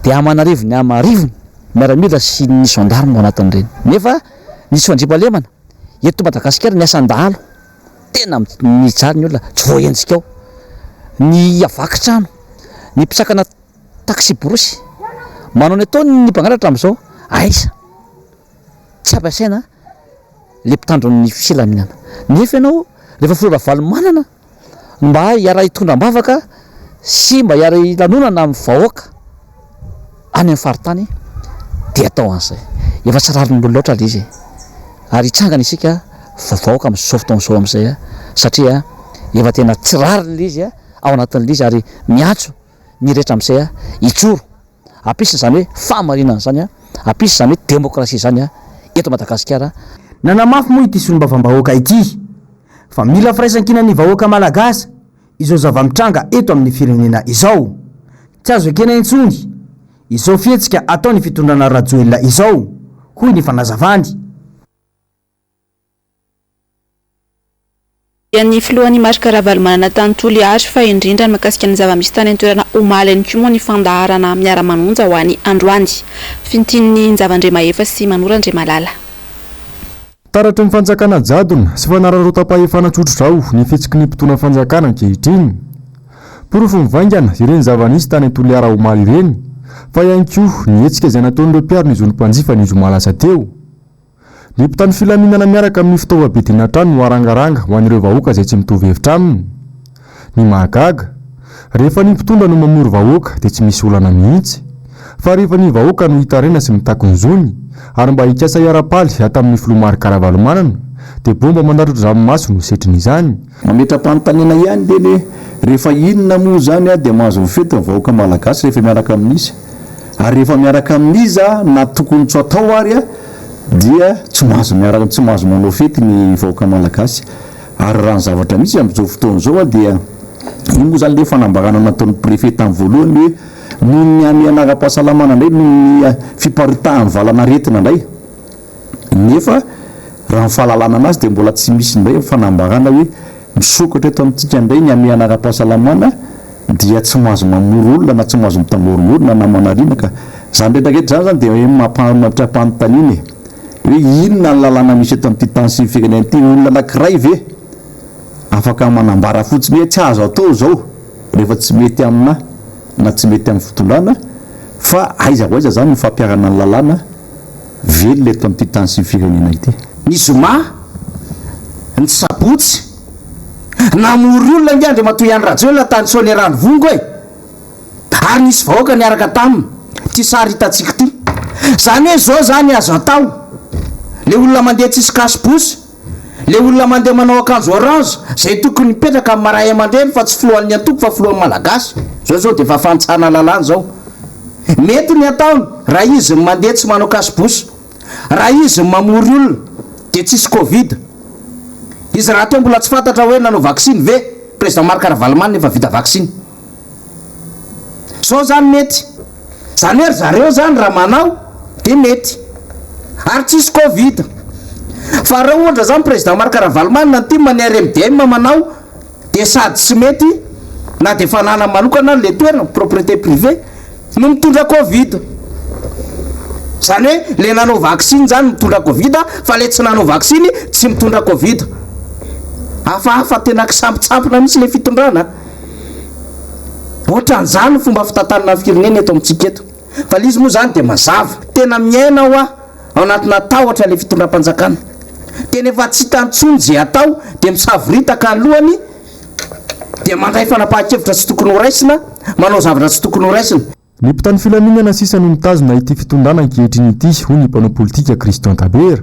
dia amanarivony amarivony miaramila sy ny gendarme ao anatin'ireny. Nefa nisy fandriampahalemana eto Madagasikara ny asan-dahalo tena mijaly ny olona tsy voahenjika ao, ny avakitrano, ny mpitsakana taxi borosy manao ny ataony ny mpangalatra amin'izao aiza tsy ampiasaina le mpitandron'ny filaminana. Nefa ianao rehefa flora valomanana mba hiara hitondram-bavaka sy mba hiara lanonana amin'ny vahoaka any amin'ny faritany dia atao an'izay efa tsy rariny loatra le izy ary hitsangana isika vahoaka amin'izao fotoana izao amin'izay a satria efa tena tsy rariny le izy a ao anatin'le izy ary miantso ny rehetra amin'izay a hitsoro ampisy zany hoe fahamarinana zany a ampisy zany hoe demokrasia zany a eto Madagasikara. Nanamafy moa ity solombavam-bahoaka ity fa mila firaisan-kinan'ny vahoaka malagasy izao zava-mitranga eto amin'ny firenena izao. Tsy azo ekena intsony izao fihetsika ataony fitondrana rajoelina izao hoy ny fanazavany. Ny filohan'ny marika ravalomanana tany Toliary fa indrindra ny makasika ny zava-misy tany an-toerana omaly any koa moa ny fandaharana miara-manonja ho an'ny androany. Fintin'ny Zavandrema efa sy Manorandre Malala. Taratry ny fanjakana jadona sy fanararota-pahefana tsotr'izao ny fihetsiky ny mpitona fanjakana ankehitriny. Porofo mivaingana ireny zava-nisy tany Toliara omaly ireny fa ihany koa ny hetsika izay nataon'ireo mpiaro ny zon'ny mpanjifa ny zoma lasa teo. Ny mpitany filaminana miaraka amin'ny fitaovam-piadiana trano no arangaranga ho an'ireo vahoaka izay tsy mitovy hevitra aminy. Ny mahagaga rehefa ny mpitondra no mamory vahoaka dia tsy misy olana mihitsy fa rehefa ny vahoaka no hitarena sy mitako ny zony ary mba hikasa hiara-paly hatamin'ny filomarika ravalomanana dia bomba mandatrotro ranomaso no setrin'izany. Mametra-panontaniana ihany leny rehefa inona moa zany a dia mahazo mifety ny vahoaka malagasy rehefa miaraka amin'izy ary rehefa miaraka amin'izy na tokony tsy atao ary a dia tsy mahazo miaraka tsy mahazo manao fety ny vahoaka malagasy ary raha ny zavatra misy amin'izao fotoana izao a dia iny moa zany le fanambarana nataon'ny préfet tamin'ny voalohany hoe noho ny amianara-pahasalamana indray noho ny fiparitahan'ny valanaretina indray nefa raha ny fahalalana anazy dia mbola tsy misy indray fanambarana hoe misokatra eto amintsika indray ny amianara-pahasalamana dia tsy mahazo mamory olona na tsy mahazo mitamoromorona na manariana ka zany rehetrarehetra zany dia hoe mampanontaniana hoe inona ny lalàna misy eto amin'ity tany sy ny firenena ity olona anankiray ve afaka manambara fotsiny hoe tsy azo atao zao rehefa tsy mety amina na tsy mety amin'ny fitondrana fa aiza ho aiza zany ny fampiarana ny lalàna velona eto amin'ity tany sy ny firenena ity. Ny zoma ny sabotsy namory olona ngiandry matoy ihany rajoelona tany sony rano vongo e ary nisy vahoaka niaraka taminy ty sary hitatsika ty zany hoe zao zany azo atao le olona mandeha tsisy kasibosy le olona mandeha manao akanjo orange zay tokony mipetraka amin'ny maray aman-dreny fa tsy filohan'ny antoko fa filohan'ny malagasy zao dia efa fantsana lalàna zao mety ny ataony raha izy mandeha tsy manao kasibosy raha izy mamory olona dia tsisy covid izy raha teo mbola tsy fantatra hoe nanao vaksiny ve président marika ravalomanana efa vita vaksiny zao zany mety zany hoe zareo zany raha manao dia mety ary tsisy covid fa raha ohatra zany président marika ravalomanana ty maniary MDM manao dia sady tsy mety na dia fanana manokana le toerana propriété privée no mitondra covid zany hoe le nanao vaksiny zany mitondra covid fa le tsy nanao vaksiny tsy mitondra covid hafahafa tena kisampitsampina misy le fitondrana ohatran'izany fomba fitantanana firenena eto amintsika eto fa lizy moa zany dia mazava tena miaina ho ao anatina tahotra le fitondram-panjakana tena efa tsy tantsony zay atao dia misaviritaka ny lohany dia mandray fanapahan-kevitra tsy tokony ho raisina manao zavatra tsy tokony ho raisina. Ny mpitany filaminana sisa no mitazona ity fitondrana ankehitriny ity hoy ny mpanao politika Christian Tabera.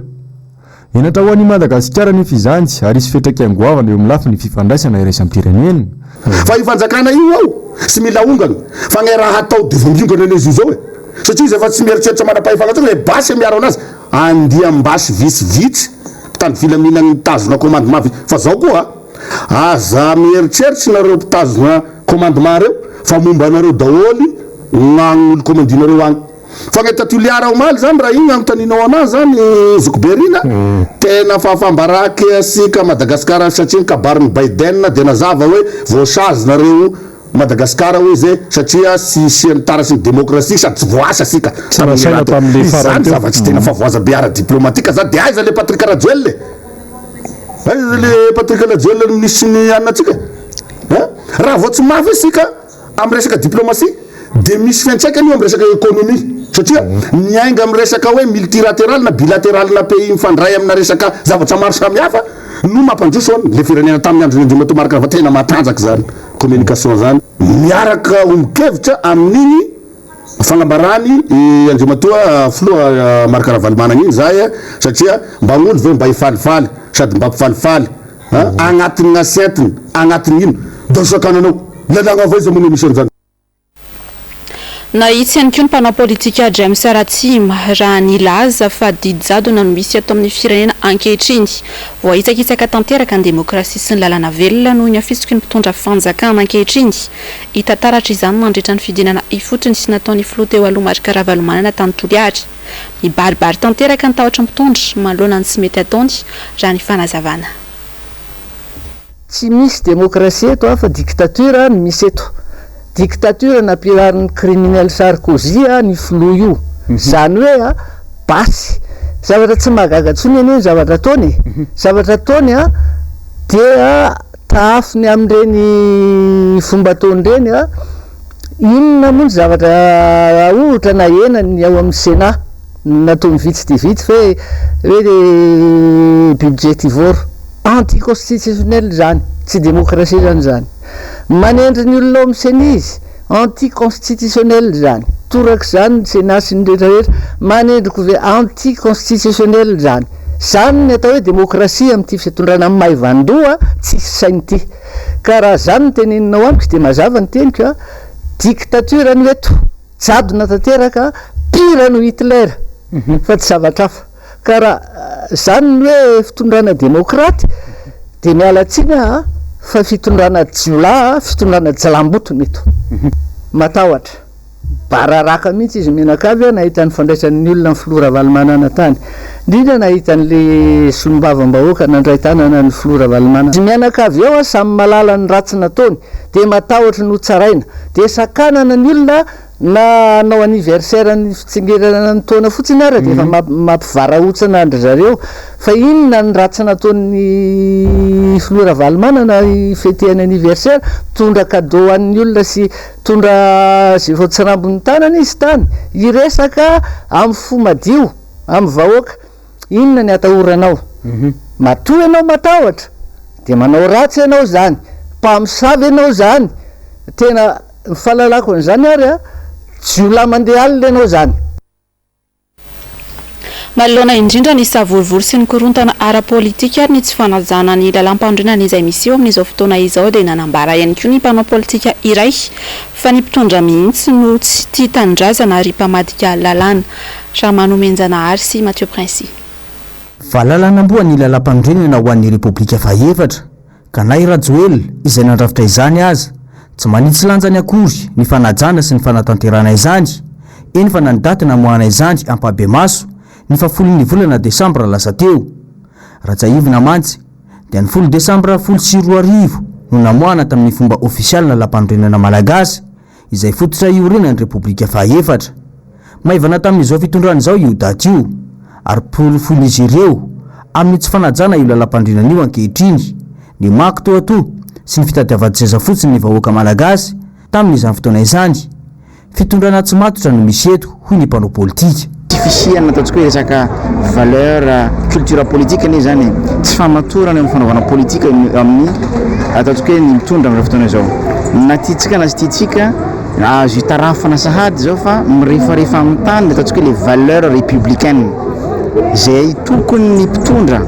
Enatra ho an'i Madagasikara ny fizanjy ary isy fetraky angoavana eo amin'ny lafiny fifandraisana iraisam-pirenena. Fa io fanjakana io ao sy mila ongana fa ny raha atao divondringana an'izy io zao e satria izy efa tsy mieritreritra manam-pahefana tsara le basy miaro anazy andiam-basy vitsivitsy tany filaminany mitazona commandement fa zao koa aza mieritreritsy nareo mpitazona commandement reo fa momba anareo daholy gn'agn'olo commandinareo agny fa gne tatuliara omaly zany raha igny agnotaninao anazy zany zokoberina tena fafambaraky asika Madagasikara satria kabarin'ny Biden de nazava hoe voasazy nareo Madagasikara hoe zay satria sy tarasy ny demokrasia sady tsy voasa asika zany zavatsy tena fa voaza be ara-diplomatika zany de aiza le Patrick Rajoel aiza le Patrick Rajoel misy ny anatsika raha vao tsy mafy asika amy resaka diplomatie de misy fiantraikany io amy resaka économie satria miainga amy resaka hoe multilatéral na bilatéral na pays mifandray amina resaka zavatra maro samihafa no mampandroso le firenena tamin'ny andro indrima tomarika fa tena matanjaky zany communication zany miaraka ombokevitra amin'igny fanambarany andrimatoa filoha Marc Ravalomanana igny zay satria mba olo ve mba ifalifaly sady mba mpifalifaly agnatin'ny asetiny agnatin'ny ino dosakananao lalagna avao izy amony émission zany nahitsy ihany koa ny mpanao politika James Aratsima raha nilaza fa didy jadona no misy ato amin'ny firenena ankehitriny voaitsakitsaka tanteraka ny demokrasia sy ny lalàna velona noho ny afisiky ny mpitondra fanjakana ankehitriny hita taratra izany mandritra ny fidinana ifotony sy nataony filoha teo aloha Marc Ravalomanana tany Toliary mibaribary tanteraka ny tahotra mpitondra manoloana ny tsy mety ataony raha ny fanazavana tsy misy demokrasia eto fa dictature ny misy eto dictature nampirarin'ny criminel Sarkozy ny filoha io zany hoe basy zavatra tsy magaga tsony anie zavatra ataony zavatra ataony dia taafiny amin'ireny fomba ataony reny inona moa zavatra ohatra na enany ao amin'ny Sénat nataony vitsy dia vitsy hoe budgetivore anticonstitutionnel zany tsy démocratie zany manendry ny olona amin'ny Sénat izy anticonstitutionnel zany toraka zany ny Sénat sy ny rehetrarehetra manendriko ve anticonstitutionnel zany ny atao hoe démocratie amin'ity fitondrana amin'ny Maivandroa tsisy sainy ity ka raha zany ny teneninao amiko dia mazava ny teniko dictature no eto jadona tanteraka pire no Hitler fa tsy zavatra hafa ka raha zany ny hoe fitondrana démocrate dia mialatsina fa fitondrana jiola fitondrana jalambotony eto matahotra bararaka mihitsy izy menakavy nahita ny fandraisan'ny olona ny filoha Ravalomanana tany indrindra nahita n'le solombavambahoaka nandray tanana ny filoha Ravalomanana izy mianakavy ao samy malala ny ratsy nataony dia matahotra no tsaraina dia sakanana ny olona na nao anniversaire ny fitsingerana ny taona fotsiny ara dia efa mampivarahotsana andry zareo fa inona ny ratsy nataony filoha Ravalomanana ifetehany anniversaire tondra cadeau an'ny olona sy tondra zay vao tsy rambony tanana izy tany iresaka amin'ny fo madio amin'ny vahoaka inona ny atahoranao matoa ianao matahotra dia manao ratsy ianao zany mpamosavy ianao zany tena mifahalalako an'izany ary jiola mandeha alina ianao zany manoloana indrindra ny savorivory sy ny korontana ara-politika ary ny tsy fanajana ny lalam-pandrinana izay misy eo amin'izao fotoana izao dia nanambara ihany koa ny mpanao politika iray fa ny mpitondra mihitsy no tsy tia tanindrazana ary mpamadika lalàna raha manomenjana ary sy Mathieu Princy vahalalàna-mboa ny lalam-pandrinana ho an'ny repoblika faefatra ka na i Rajoel izay nandrafitra izany aza tsy manitsy lanjany akory ny fanajana sy ny fanatanterana izany eny fa nanidaty namohana izany ampabe maso ny fafolon'ny volana Desambra lasa teo rajaivina mantsy dia ny 10 Desambra 2020 no namohana tamin'ny fomba ofisialy na lampandrenana malagasy izay fototra iorenan'ny repoblika faefatra maivana tamin'izao fitondrana izao io daty io ary polifolo izy ireo amin'ny tsy fanajana io lalam-pandrenana io ankehitriny ny mako toa sy ny fitadiavan-tseza fotsiny ny vahoaka malagasy tamin'izany fotoana izany fitondrana tsy matotra no misy eto hoy ny mpanao politika fisiana ataontsika hoe resaka valeur culture politique anie zany tsy famatorana amin'ny fanaovana politika amin'ny ataontsika hoe ny mitondra amin'izao fotoana izao na tiatsika na sy tiatsika azo hitarafana sahady zao fa mirefarefa amin'ny tany ataontsika hoe les valeurs républicaines zay tokony ny mpitondra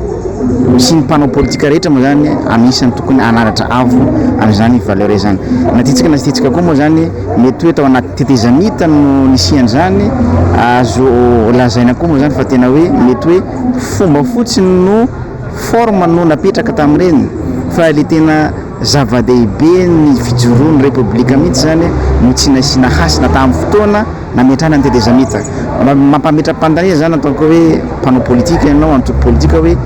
sy ny mpanao politika rehetra moa zany anisan'ny tokony anaratra avo an'izany valeur zany natitsika na titsika koa moa zany mety hoe tao anaty tetezamita no nisian'izany azo lazaina koa moa zany fa tena hoe mety hoe fomba fotsiny no forme no napetraka tamin'ireny fa le tena zava-dehibe ny fijoroany république mihitsy zany no tsy nasina hasina tamin'ny fotoana nametrana ny tetezamita mampametra-pandania zany ataoko hoe mpanao politika ianao antoko politika hoe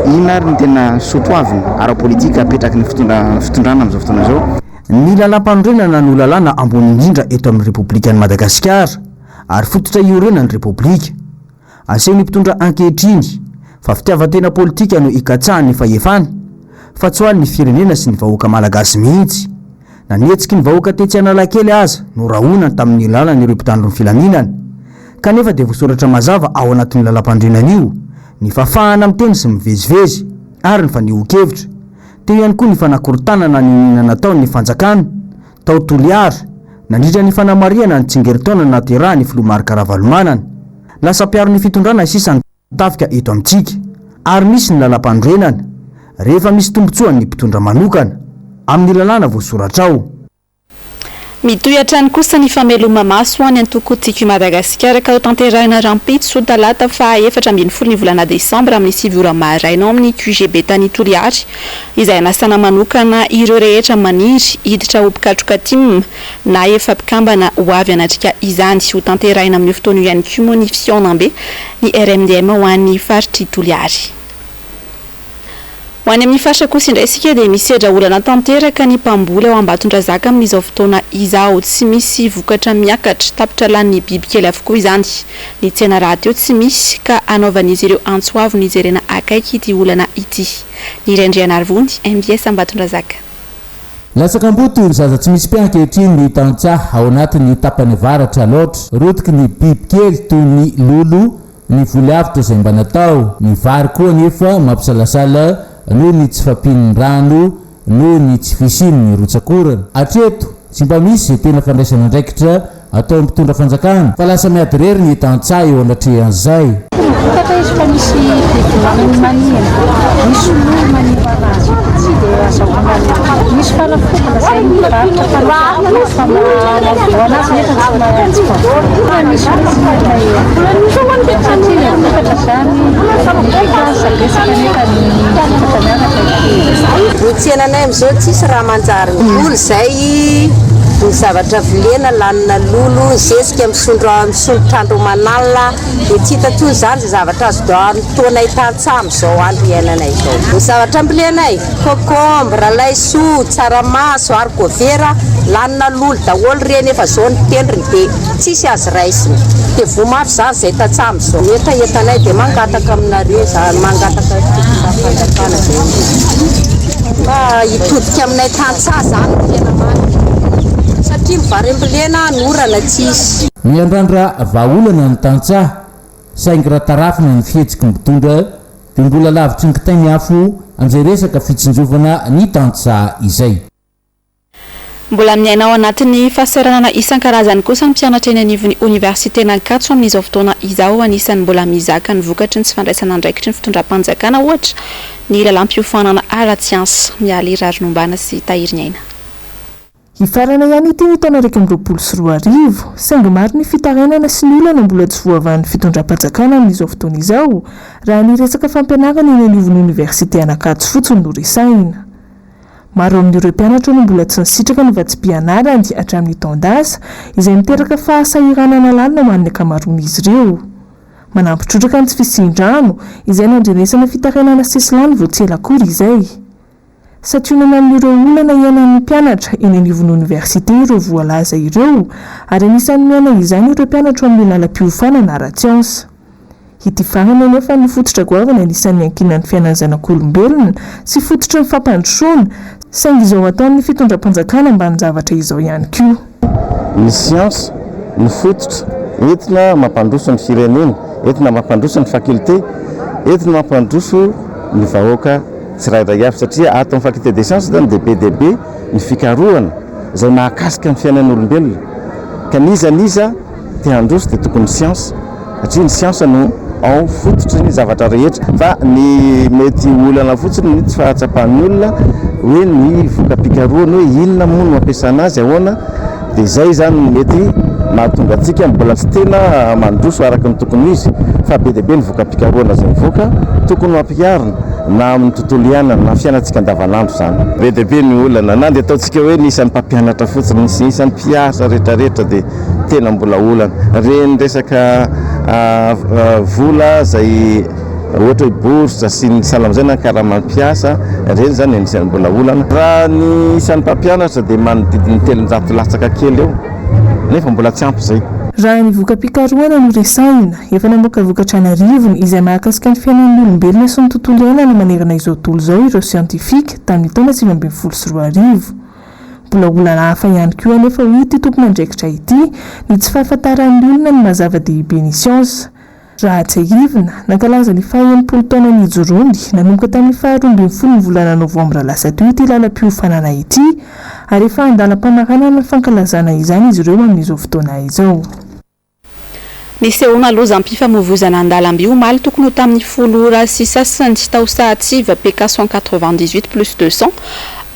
ina ary ny tena sotoavina ara-politika apetraky ny fitondrana amin'izao fotoana zao. Ny lalam-panorenana no lalàna ambony indrindra eto amin'ny Repoblikan'i Madagasikara ary fototra iorenan'ny Repoblika. Asehony mpitondra ankehitriny fa fitiavan-tena politika no ikatsahany fahefana fa tsy hoany ny firenena sy ny vahoaka malagasy mihitsy. Nanietsiky ny vahoaka tetsy Analakely aza no rahonany tamin'ny lalan'ireo mpitandro ny filaminana kanefa dia voasoratra mazava ao anatin'ny lalam-pandrenana io ny fafahana amin'ny teny sy mivezivezy ary ny faneho-kevitra. Teo ihany koa ny fanakorontanana ny nataon'ny fanjakana tao toliary nandritra ny fanamariana ny tsingeritaona naterahany filomarika Ravalomanana. Lasa piaro ny fitondrana sisany tafika eto amintsika ary misy ny lalam-pandrenana rehefa misy tombotsoa ny mpitondra manokana amin'ny lalàna voasoratra ao. Mitohatra ny kosa ny fameloma maso any antoko tiky Madagasikara ka ho tanterahina rampitso talata fa 14 ny volana Desambra amin'ny 7 ora maraina amin'ny QGB tany Toliary izay anasana manokana ireo rehetra maniry hiditra ho mpikatroka tim na efa mpikambana ho avy anatrika izany ho tanterahina amin'ny fotoana ihany koa moa ny fisionambe ny RMDM ho an'ny faritry Toliary. Ho any amin'ny faritra kosa indray isika dia misedra olana tanteraka ny mpamboly ao Ambatondrazaka amin'izao fotoana izao tsy misy vokatra miakatra tapitra lan'ny bibikely avokoa izany. Ny tsena raha teo tsy misy ka anaovan'izy ireo antsoavo ny jerena akaiky ity olana ity. Ny Rendriana Arvondy MBS Ambatondrazaka. Lasaka mboto ny zaza tsy misy mpiankehitriny ny tantsaha ao anatin'ny tapany varatra loatra rotiky ny bibikely toy ny lolo ny voly avitra izay mba natao ny vary koa nefa mampisalasala noho ny tsy fampin'ny rano noho ny tsy fisin'ny rotsakorana. Atreto tsy mba misy izay tena fandraisana andraikitra atao mpitondra fanjakana fa lasa miady rery ny tantsaha eo anatrehan'izay. Tsenanay am'izao tsisy raha manjary olo zay ny zavatra vilena lanina lolo zesika misondrandro manalina dia tsy hita toy zany zavatra azo doany taonay tantsaha am'izao andro iainanay zao. Ny zavatra ampilenay kokombra, laisoa, tsaramaso, harikôvera lanina lolo daholo reny efa zao ny tendrony dia tsisy azy raisiny dia vomafy zany zay tantsaha am'izao. Etaetanay dia mangataka aminareo zany mangataka fanjakana zay mba hitodika aminay tantsaha zany tena satria mivary ambilena norana tsisy. Miandrandra vaolana ny tantsaha saingy raha tarafina ny fihetsiky mitondra dia mbola lavitry ny kitainy afo amin'izay resaka fitsinjovana ny tantsaha izay. Mbola miainao anatin'ny fahasaranana isan-karazany kosa ny mpianatra eny anivon'ny Université Nankatso amin'izao fotoana izao anisan'ny mbola mizaka ny vokatry ny tsy fandraisana andraikitry ny fitondram-panjakana ohatra ny lalam-piofanana ara-tsiansa mialy rarinombana sy tahiriny aina. Hifarana ihany ity ny taona 2024 saingy maro ny fitarenana sy ny olana mbola tsy voavahan'ny fitondram-panjakana amin'izao fotoana izao raha ny resaka fampianarana eny anivon'ny Université Nankatso fotsiny no resaina. Maro amin'ireo mpianatra no mbola tsy nisitraka ny vatsim-pianarany hatramin'ny taondasa izay miteraka fahasahiranana lalina ho an'ny ankamaroan'izy ireo. Manampitrotraka ny tsy fisin-drano izay nandrenesana fitarenana sesilany voatselakory izay. Satrinana amin'ireo olana iainan'ny mpianatra eny anivon'ny université ireo voalaza ireo ary anisan'ny miaina izany ireo mpianatra amin'ny lalam-piofanana ara-tsiansa. Ity farana nefa ny fototra goavana anisan'ny ankinan'ny fiainan'ny zanak'olombelona sy fototra ny fampandrosoana saingy izao ataon'ny fitondram-panjakana mba ny zavatra izao ihany koa. Ny siansa ny fototra entina mampandroso ny firenena, entina mampandroso ny fakulté, entina mampandroso ny vahoaka tsirairay avy satria ato amin'ny faculté des sciences zany dia be dia be ny fikarohana izay mahakasika ny fiainan'ny olombelona ka niza tia handroso dia tokony siansa satria ny siansa no ao fototry ny zavatra rehetra fa ny mety olana fotsiny ny tsy fahatsapahany olona hoe ny vokapikaroany hoe inona moa no ampiasana azy ahoana dia izay zany mety mahatonga antsika mbola tsy tena mandroso araka ny tokony izy fa be dia be ny vokapikaroana zay mivoaka tokony mampiarina na amin'ny tontolo iainana na fiainantsika andavanandro zany be dia be ny olana na dia ataontsika hoe ny isan'ny mpampianatra fotsiny sy isan'ny mpiasa rehetrarehetra dia tena mbola olana reny resaka vola zay ohatra hoe bourse sy ny salamizay karaha mampiasa reny zany anisan'ny mbola olana raha ny isan'ny mpampianatra dia manodidiny 300 latsaka kely eo nefa mbola tsy ampy zay raha ny vokapikaroana no resahina efa namoaka vokatra anarivony izay mahakasika ny fiainan'ny olombelona sy ny tontolo iainana manerana izao tontolo izao ireo siantifika tamin'ny taona 2024 mbola olana hafa ihany koa anefa ho ity tompon'andraikitra ity ny tsy fahafantaran'ny olona ny mazava-dehibe ny siansa raha tsy ahivina nankalaza ny 70 taona ny Jorondy nanomboka tamin'ny 12 ny volana Novambra lasa teo ity lalam-piofanana ity ary efa andalam-pamarana ny fankalazana izany izy ireo amin'izao fotoana izao. Nisehoana lozam-pifamoivoizana an-dalamby omaly tokony ho tamin'ny 10 sy sasany tao-sahatsiva PK 198+200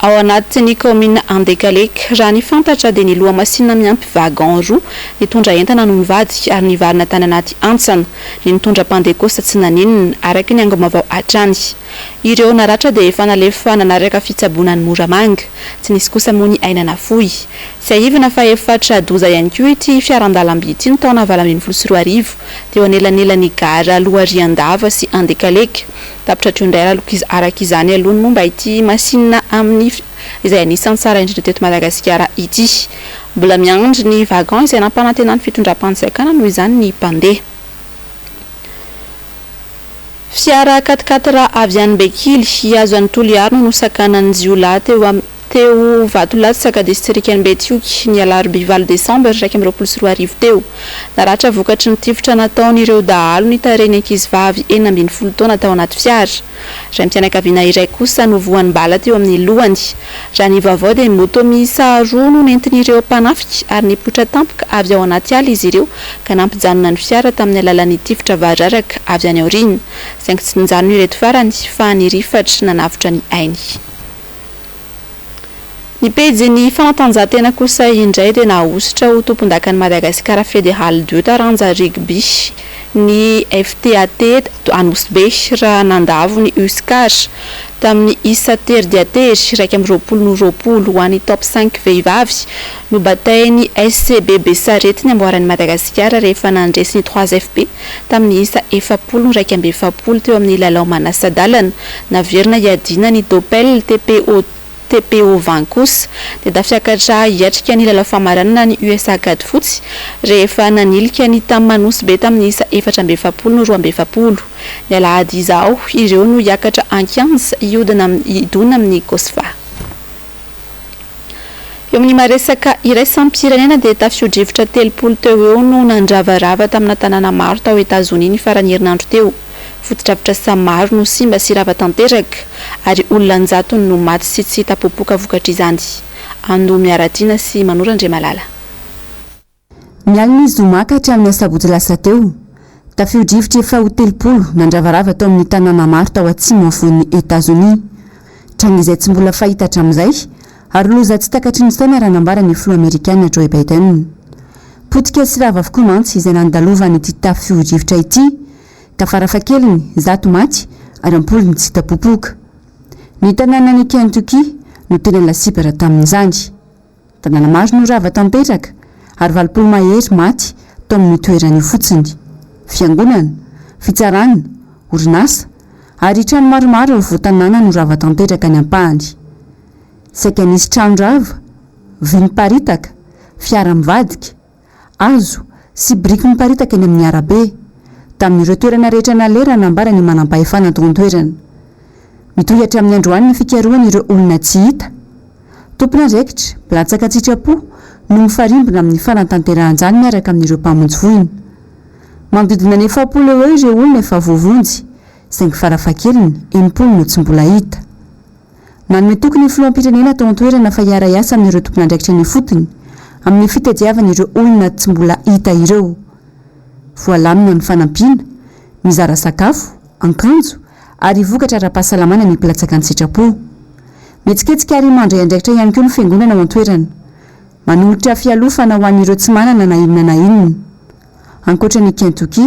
ao anatin'ny commune Andékalek raha ny fantatra dia ny loha-masinina miampy vagan roa nitondra entana no mivady ary nivarina tany anaty antsana ny nitondra Pandekosta tsy naninina araka ny angomavao hatrany ireo naratra dia efa nalefa nanaraka fitsabonany Moramanga tsy nisy kosa moa ny ainana fohy sy ahivina fa efatra doza ihany koa ity fiaran-dalamby ity ny taona 2024 teo anelanelan'ny gara Lohariandava sy Andékalek tapitra trondray araka izany aloha ny momba ity masinina amin'ny izay anisan'ny tsara indrindra teto Madagasikara ity mbola miandry ny vagan izay nampanantenany fitondram-panjakana noho izany ny mpandeha fiara 4x4 avy any Bekily azo any Toliary no sakanan'ny jiolahy teo Vatolatsaka district ny Betioky ny alarobia 20 Desambra 2024 teo naratra vokatry ny tifitra nataon'ireo dahalo ny tareny ankizivavy 40 taona tao anaty fiara raha mpianakaviana iray kosa no voan'ny bala teo amin'ny lohany raha ny vaovao dia moto miisa 2 no nentin'ireo mpanafika ary nipoitra tampoka avy ao anaty ala izy ireo ka nampijanona ny fiara tamin'ny alalan'ny tifitra vararaka avy any aorina saingy tsy nijanona ireto farany fa nirifatra nanavotra ny ainy. Ny pejy fanatanjahantena kosa indray dia nahositra ho tompon-dakan'i Madagasikara Fédéral 2 taranja rugby ny FTAT Anosbe raha nandavo ny Uskar tamin'ny isa tery dia tery 2020 ho an'ny top 5 vehivavy no batainy SCBB Sarety ny amboaran'ny Madagasikara rehefa nandresy ny 3FP tamin'ny isa 40 teo amin'ny lalao manasadalana naverina iadina ny Dopel TPO Vancos dia dafiakatra hiatrika ny lalao famaranana ny USA Gad fotsy rehefa nanilika ny Tamanosbe tamin'ny isa 4 no 20 ny alahady izao ireo no hiakatra an-15 idona amin'ny Kosova. Eo amin'ny maresaka iraisam-pirenena dia tafio-drivotra 30 teo eo no nandravarava tamina tanàna maro tao Etazonia ny farany herinandro teo fototrafitra sa maro no simba sy rava tanteraka ary olona njatony no maty sy tsy tapopoka vokatra izany ando miaratina sy Manorandre Malala. Mialina izy zomaka hatramin'ny asabotsy lasa teo tafio-drivotra efa ho 30 nandravarava tao amin'ny tanàna maro tao atsimo afovoan'ny Etazonia trano izay tsy mbola fahita hatramin'izay ary loza tsy takatry ny taona raha nambarany filoha Amerikana Joe Biden potika sy rava avokoa mantsy izay nandalovany ity tafio-drivotra ity tafarafakeliny zato maty ary ampolony tsy tapopoka ny tanàna ny Kentucky no tena lasibara tamin'izany tanàna maro no rava tanteraka ary 20 mahery maty tao amin'ny toerany fotsiny fiangonana fitsarana orinasa ary trano maromaro vo tanàna no rava tanteraka ny ampahany saika nisy trano rava vy miparitaka fiara mivadika azo sy briky miparitaka eny amin'ny arabe tamin'ireo toerana rehetra nalera nambara ny manam-pahefana toerana mitohatra amin'ny androany ny fikaroan'ireo olona tsy hita tompona raikitra belatsaka tsitrapo no mifarimbona amin'ny fanatanterahany miaraka amin'ireo mpamonjy voina manodidina ny 70 eo ireo olona efa voavonjy saingy farafakeliny 80 no tsy mbola hita nanome tokony filoham-pirenena tao an-toerana fa hiara-iasa amin'ireo tompona andraikitra ny fotony amin'ny fitadiavan'ireo olona tsy mbola hita ireo voalamina ny fanampiana mizara sakafo ankanjo ary vokatra ara-pahasalamana ny mpilatsaka ny sitrapo metsiketsika ary mandray andraikitra ihany koa ny fiangonana ao an-toerana manolotra fialofana ho an'ireo tsy manana na inona na inona ankoatra ny Kentucky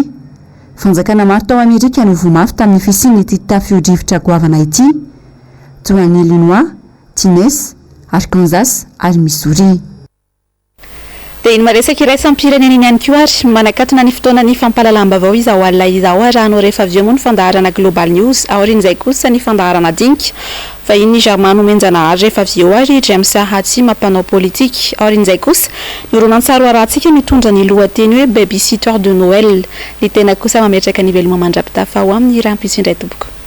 fanjakana maro tao Amerika no vomafy tamin'ny fisiany ity tafio-drivotra goavana ity toa ny Illinois, Tennessee, Arkansas ary Missouri. Dia iny maresaka iraisam-pirenena iny ihany koa ary manakatona ny fotoana ny fampahalalam-baovao izao alina izao arahanao rehefa avy eo moa ny fandaharana Global News aorian'izay kosa ny fandaharana dinika fa iny ny Germain Menjanahary rehefa avy eo ary James Hatsy mampanao politika aorian'izay kosa ny ronan-tsaro arahantsika mitondra ny lohateny hoe Babysitter de Noël ny tena kosa mametraka ny veloma mandrapitafa ao amin'ny rampitsindray tompoko.